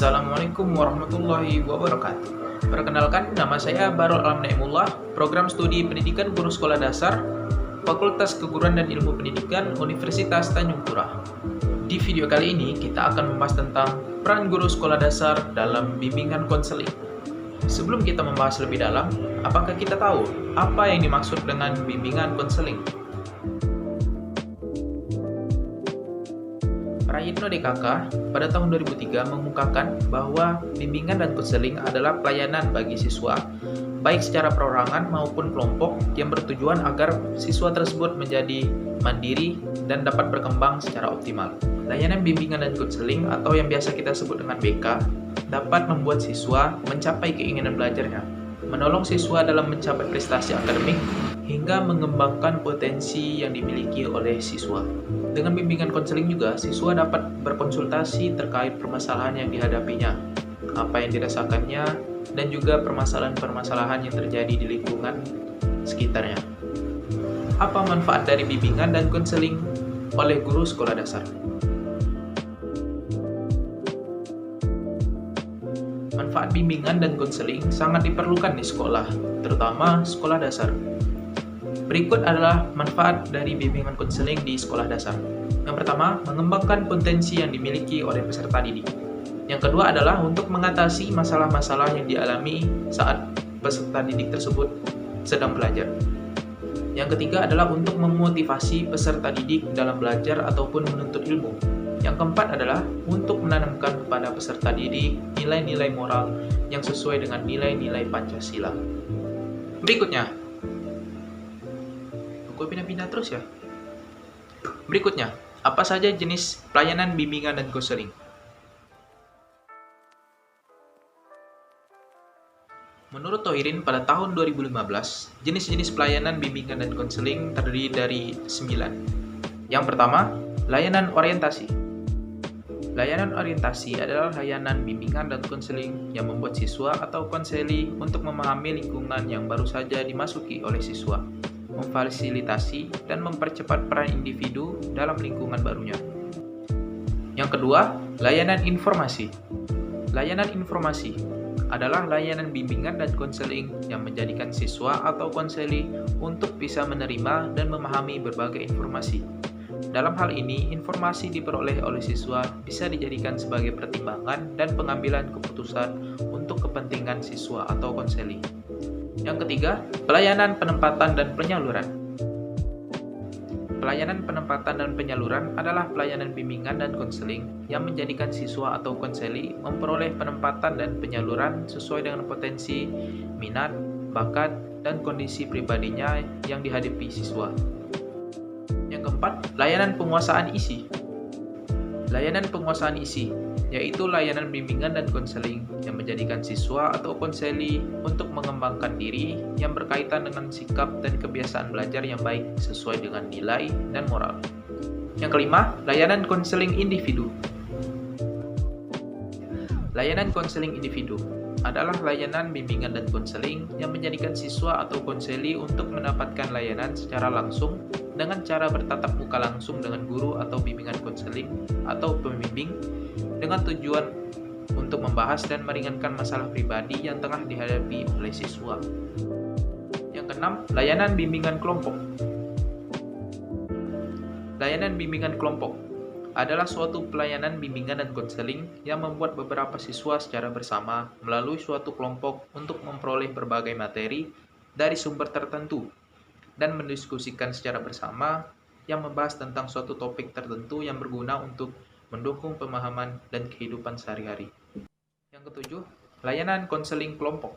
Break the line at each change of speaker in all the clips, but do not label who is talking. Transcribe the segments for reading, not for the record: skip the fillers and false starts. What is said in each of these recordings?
Assalamualaikum warahmatullahi wabarakatuh. Perkenalkan, nama saya Barul Alam Naimullah, Program Studi Pendidikan Guru Sekolah Dasar, Fakultas Keguruan dan Ilmu Pendidikan, Universitas Tanjung Pura. Di video kali ini, kita akan membahas tentang peran guru sekolah dasar dalam bimbingan konseling. Sebelum kita membahas lebih dalam, apakah kita tahu apa yang dimaksud dengan bimbingan konseling? Prayitno DKK pada tahun 2003 mengungkapkan bahwa bimbingan dan konseling adalah pelayanan bagi siswa, baik secara perorangan maupun kelompok, yang bertujuan agar siswa tersebut menjadi mandiri dan dapat berkembang secara optimal. Layanan bimbingan dan konseling atau yang biasa kita sebut dengan BK dapat membuat siswa mencapai keinginan belajarnya, menolong siswa dalam mencapai prestasi akademik, hingga mengembangkan potensi yang dimiliki oleh siswa. Dengan bimbingan konseling juga, siswa dapat berkonsultasi terkait permasalahan yang dihadapinya, apa yang dirasakannya, dan juga permasalahan-permasalahan yang terjadi di lingkungan sekitarnya. Apa manfaat dari bimbingan dan konseling oleh guru sekolah dasar? Manfaat bimbingan dan konseling sangat diperlukan di sekolah, terutama sekolah dasar. Berikut adalah manfaat dari bimbingan konseling di sekolah dasar. Yang pertama, mengembangkan potensi yang dimiliki oleh peserta didik. Yang kedua adalah untuk mengatasi masalah-masalah yang dialami saat peserta didik tersebut sedang belajar. Yang ketiga adalah untuk memotivasi peserta didik dalam belajar ataupun menuntut ilmu. Yang keempat adalah untuk menanamkan kepada peserta didik nilai-nilai moral yang sesuai dengan nilai-nilai Pancasila. Berikutnya, gue pindah-pindah terus ya. Berikutnya, apa saja jenis pelayanan bimbingan dan konseling? Menurut Toirin pada tahun 2015, jenis-jenis pelayanan bimbingan dan konseling terdiri dari 9. Yang pertama, layanan orientasi. Layanan orientasi adalah layanan bimbingan dan konseling yang membuat siswa atau konseli untuk memahami lingkungan yang baru saja dimasuki oleh siswa, memfasilitasi dan mempercepat peran individu dalam lingkungan barunya. Yang kedua, layanan informasi. Layanan informasi adalah layanan bimbingan dan konseling yang menjadikan siswa atau konseli untuk bisa menerima dan memahami berbagai informasi. Dalam hal ini, informasi diperoleh oleh siswa bisa dijadikan sebagai pertimbangan dan pengambilan keputusan untuk kepentingan siswa atau konseli. Yang ketiga, pelayanan penempatan dan penyaluran. Pelayanan penempatan dan penyaluran adalah pelayanan bimbingan dan konseling yang menjadikan siswa atau konseli memperoleh penempatan dan penyaluran sesuai dengan potensi, minat, bakat, dan kondisi pribadinya yang dihadapi siswa. Yang keempat, layanan penguasaan isi. Layanan penguasaan isi yaitu layanan bimbingan dan konseling yang menjadikan siswa atau konseli untuk mengembangkan diri yang berkaitan dengan sikap dan kebiasaan belajar yang baik sesuai dengan nilai dan moral. Yang kelima, layanan konseling individu. Layanan konseling individu adalah layanan bimbingan dan konseling yang menjadikan siswa atau konseli untuk mendapatkan layanan secara langsung dengan cara bertatap muka langsung dengan guru atau bimbingan konseling atau pembimbing dengan tujuan untuk membahas dan meringankan masalah pribadi yang tengah dihadapi oleh siswa. Yang keenam, layanan bimbingan kelompok. Layanan bimbingan kelompok adalah suatu pelayanan bimbingan dan konseling yang membuat beberapa siswa secara bersama melalui suatu kelompok untuk memperoleh berbagai materi dari sumber tertentu dan mendiskusikan secara bersama yang membahas tentang suatu topik tertentu yang berguna untuk mendukung pemahaman dan kehidupan sehari-hari. Yang ketujuh, layanan konseling kelompok.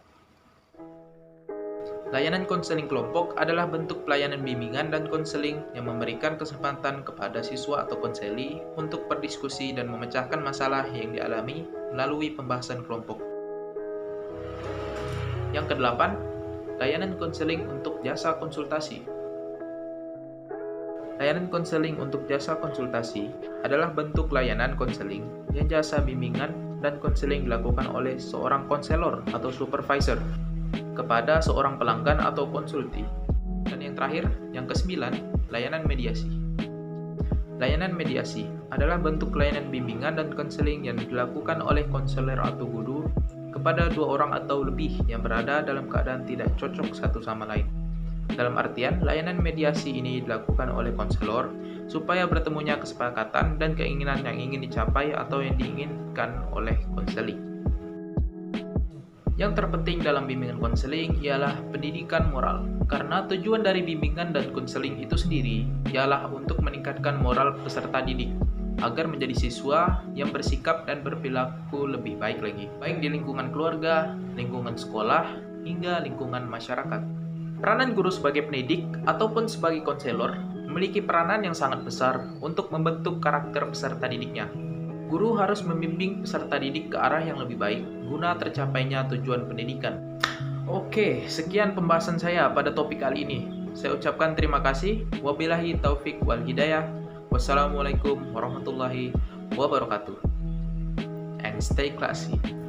Layanan konseling kelompok adalah bentuk pelayanan bimbingan dan konseling yang memberikan kesempatan kepada siswa atau konseli untuk berdiskusi dan memecahkan masalah yang dialami melalui pembahasan kelompok. Yang kedelapan, layanan konseling untuk jasa konsultasi. Layanan konseling untuk jasa konsultasi adalah bentuk layanan konseling yang jasa bimbingan dan konseling dilakukan oleh seorang konselor atau supervisor kepada seorang pelanggan atau konsulti. Dan yang terakhir, yang kesembilan, layanan mediasi. Layanan mediasi adalah bentuk layanan bimbingan dan konseling yang dilakukan oleh konselor atau guru kepada dua orang atau lebih yang berada dalam keadaan tidak cocok satu sama lain. Dalam artian, layanan mediasi ini dilakukan oleh konselor supaya bertemunya kesepakatan dan keinginan yang ingin dicapai atau yang diinginkan oleh konseling. Yang terpenting dalam bimbingan konseling ialah pendidikan moral, karena tujuan dari bimbingan dan konseling itu sendiri ialah untuk meningkatkan moral peserta didik agar menjadi siswa yang bersikap dan berperilaku lebih baik lagi, baik di lingkungan keluarga, lingkungan sekolah, hingga lingkungan masyarakat. Peranan guru sebagai pendidik ataupun sebagai konselor memiliki peranan yang sangat besar untuk membentuk karakter peserta didiknya. Guru harus membimbing peserta didik ke arah yang lebih baik guna tercapainya tujuan pendidikan. Oke, sekian pembahasan saya pada topik kali ini. Saya ucapkan terima kasih. Wabillahi taufik wal hidayah. Wassalamualaikum warahmatullahi wabarakatuh. And stay classy.